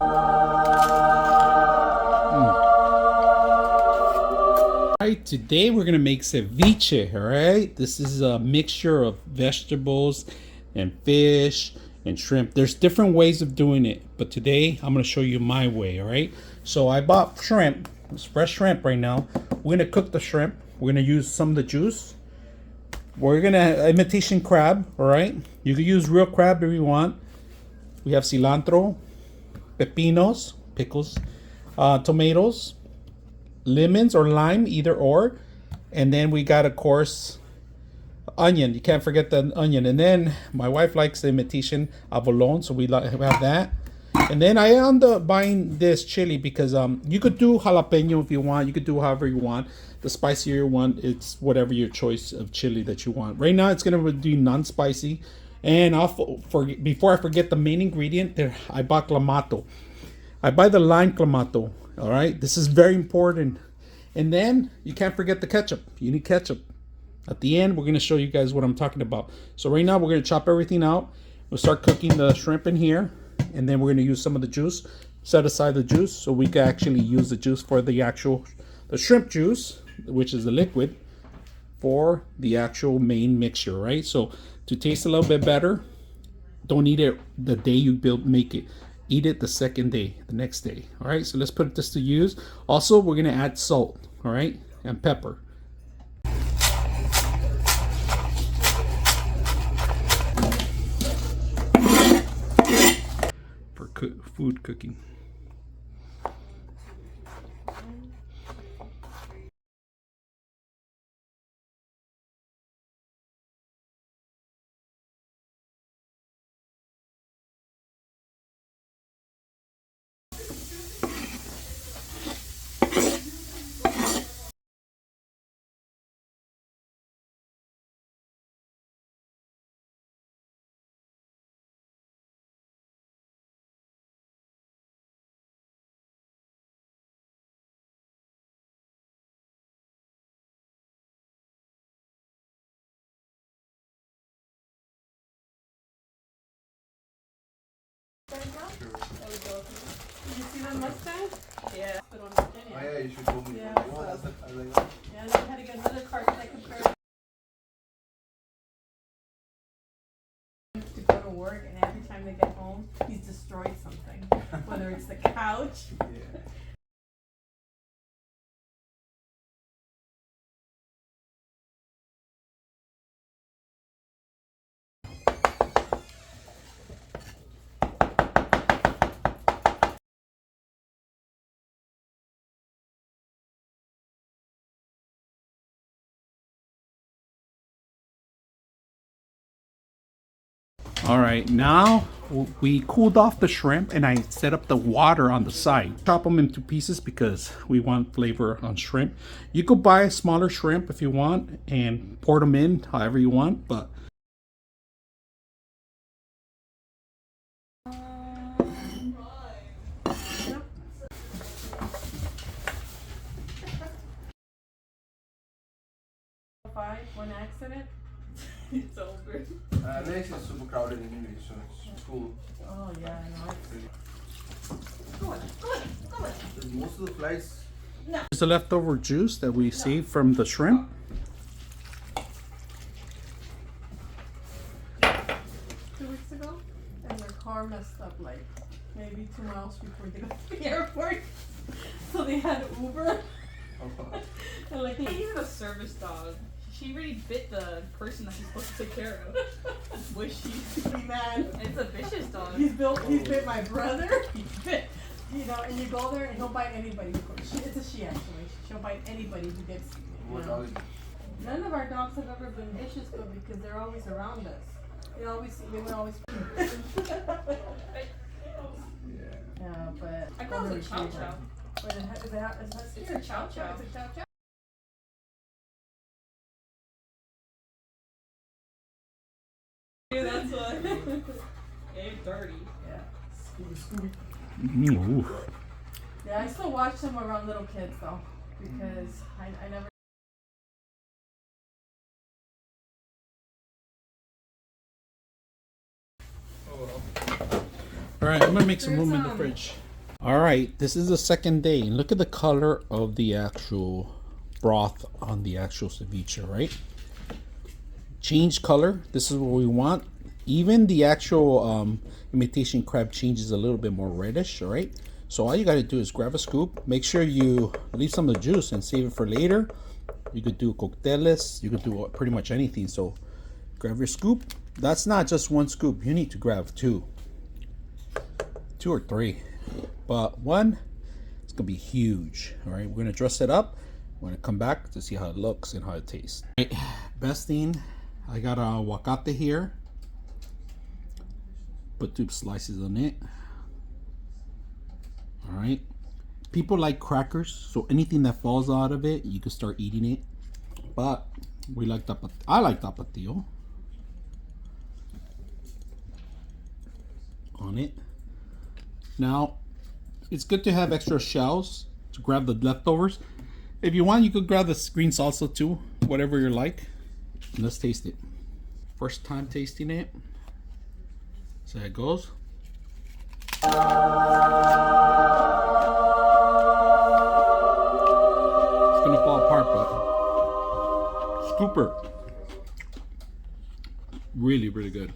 Alright, today we're gonna make ceviche. Alright, this is a mixture of vegetables and fish and shrimp. There's different ways of doing it, but today I'm gonna show you my way. Alright, so I bought shrimp. It's fresh shrimp right now. We're gonna cook the shrimp. We're gonna use some of the juice. We're gonna imitation crab. Alright, you can use real crab if you want. We have cilantro, pepinos, pickles, tomatoes, lemons or lime, either or, and then we got, of course, onion. You can't forget the onion. And then my wife likes the imitation abalone, so we have that. And then I end up buying this chili because you could do jalapeno if you want. You could do however you want. The spicier you want, it's whatever your choice of chili that you want. Right now, it's gonna do non-spicy. And before I forget the main ingredient, there I bought clamato. I buy the lime clamato. All right, this is very important. And then you can't forget the ketchup. You need ketchup. At the end, we're going to show you guys what I'm talking about. So right now, we're going to chop everything out. We'll start cooking the shrimp in here. And then we're going to use some of the juice. Set aside the juice so we can actually use the juice for the shrimp juice, which is the liquid, for the actual main mixture, right? So to taste a little bit better, don't eat it the day you make it. Eat it the second day, the next day. All right, so let's put this to use. Also, we're gonna add salt, all right, and pepper. For food cooking. There we go. Did you see the Mustang? Yeah. Oh yeah, you should go me. Yeah, Oh, that's the, I like yeah, and then I had to get another cart that I compared to go to work, and every time they get home, he's destroyed something. Whether it's the couch. yeah. All right, now we cooled off the shrimp and I set up the water on the side. Chop them into pieces because we want flavor on shrimp. You could buy a smaller shrimp if you want and pour them in however you want, but One accident, it's over. Next is super crowded anyway, so it's cool. Oh yeah, I know. Go on. Most of the flights. here's the leftover juice that we saved from the shrimp. 2 weeks ago, and their car messed up like maybe 2 miles before they got to the airport. So they had Uber. And like Even a service dog. She really bit the person that she's supposed to take care of. wish he'd be mad. It's a vicious dog. He's bit my brother. He bit, and you go there and he'll bite anybody. It's a she actually. She'll bite anybody who gets. What dog? None of our dogs have ever been vicious, but because they're always around us. They would always. Yeah, but I call it a chow chow. But It's a chow chow. It's a chow chow. That's what. They're dirty. Yeah. Ooh. Yeah, I still watch them around little kids though, because I never. All right, I'm gonna make some room in the fridge. All right, this is the second day, and look at the color of the actual broth on the actual ceviche, right? Change color. This is what we want. Even the actual imitation crab changes a little bit more reddish, all right? So all you got to do is grab a scoop. Make sure you leave some of the juice and save it for later. You could do cocteles. You could do pretty much anything. So grab your scoop. That's not just one scoop. You need to grab two or three. But one, it's going to be huge, all right? We're going to dress it up. We're going to come back to see how it looks and how it tastes. All right, best thing, I got a aguacate here. Put 2 slices on it. All right. People like crackers, so anything that falls out of it, you can start eating it. But I like tapatio on it. Now, it's good to have extra shells to grab the leftovers. If you want, you could grab the green salsa too, whatever you like. And let's taste it. First time tasting it. So it goes. It's gonna fall apart, but scooper. Really, really good.